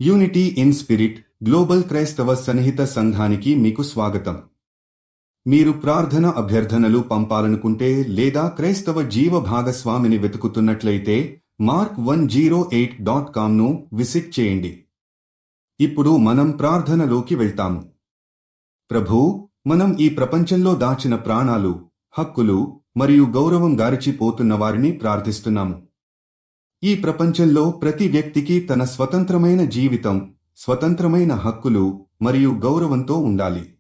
Unity in spirit global క్రైస్తవ సన్నిహిత సంఘానికి మీకు స్వాగతం. మీరు ప్రార్థన అభ్యర్థనలు పంపాలనుకుంటే లేదా క్రైస్తవ జీవ భాగస్వామిని వెతుకుతున్నట్లయితే mark108.comను విజిట్ చేయండి. ఇప్పుడు మనం ప్రార్థనలోకి వెళ్తాము. ప్రభూ, మనం ఈ ప్రపంచంలో దాచిన ప్రాణాలు, హక్కులు మరియు గౌరవం గారిచిపోతున్న వారిని ప్రార్థిస్తున్నాము. ఈ ప్రపంచంలో ప్రతి వ్యక్తికి తన స్వతంత్రమైన జీవితం, స్వతంత్రమైన హక్కులు మరియు గౌరవంతో ఉండాలి.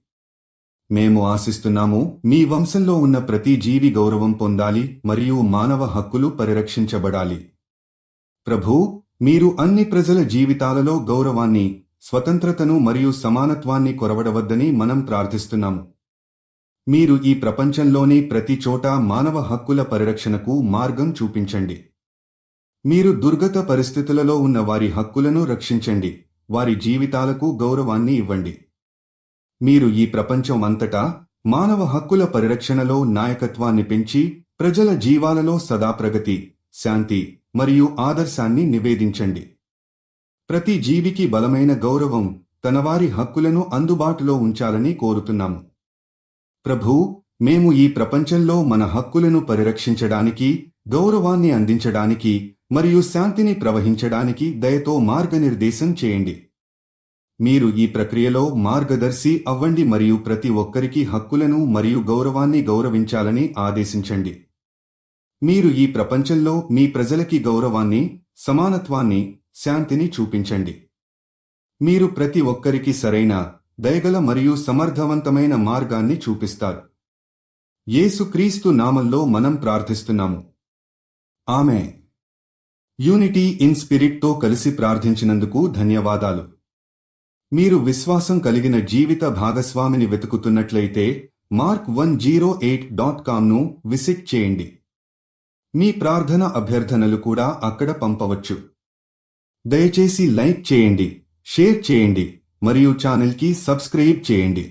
మేము ఆశిస్తున్నాము మీ వంశంలో ఉన్న ప్రతి జీవి గౌరవం పొందాలి మరియు మానవ హక్కులు పరిరక్షించబడాలి. ప్రభూ, మీరు అన్ని ప్రజల జీవితాలలో గౌరవాన్ని, స్వతంత్రతను మరియు సమానత్వాన్ని కొరవడవద్దని మనం ప్రార్థిస్తున్నాము. మీరు ఈ ప్రపంచంలోని ప్రతి చోట మానవ హక్కుల పరిరక్షణకు మార్గం చూపించండి. మీరు దుర్గత పరిస్థితులలో ఉన్న వారి హక్కులను రక్షించండి, వారి జీవితాలకు గౌరవాన్ని ఇవ్వండి. మీరు ఈ ప్రపంచం అంతటా మానవ హక్కుల పరిరక్షణలో నాయకత్వాన్ని పెంచి ప్రజల జీవాలలో సదా ప్రగతి, శాంతి మరియు ఆదర్శాన్ని నివేదించండి. ప్రతి జీవికి బలమైన గౌరవం, తన వారి హక్కులను అందుబాటులో ఉంచాలని కోరుతున్నాము. ప్రభూ, మేము ఈ ప్రపంచంలో మన హక్కులను పరిరక్షించడానికి, గౌరవాన్ని అందించడానికి మరియు శాంతిని ప్రవహించడానికి దయతో మార్గనిర్దేశం చేయండి. మీరు ఈ ప్రక్రియలో మార్గదర్శి అవ్వండి మరియు ప్రతి ఒక్కరికి హక్కులను మరియు గౌరవాన్ని గౌరవించాలని ఆదేశించండి. మీరు ఈ ప్రపంచంలో మీ ప్రజలకి గౌరవాన్ని, సమానత్వాన్ని, శాంతిని చూపించండి. మీరు ప్రతి ఒక్కరికి సరైన, దయగల మరియు సమర్థవంతమైన మార్గాన్ని చూపిస్తారు. యేసుక్రీస్తు నామంలో మనం ప్రార్థిస్తున్నాము. ఆమేన్. యూనిటీ ఇన్ స్పిరిట్తో కలిసి ప్రార్థించినందుకు ధన్యవాదాలు. మీరు విశ్వాసం కలిగిన జీవిత భాగస్వామిని వెతుకుతున్నట్లయితే mark108.comను విజిట్ చేయండి. మీ ప్రార్థన అభ్యర్థనలు కూడా అక్కడ పంపవచ్చు. దయచేసి లైక్ చేయండి, షేర్ చేయండి మరియు ఛానల్కి సబ్స్క్రైబ్ చేయండి.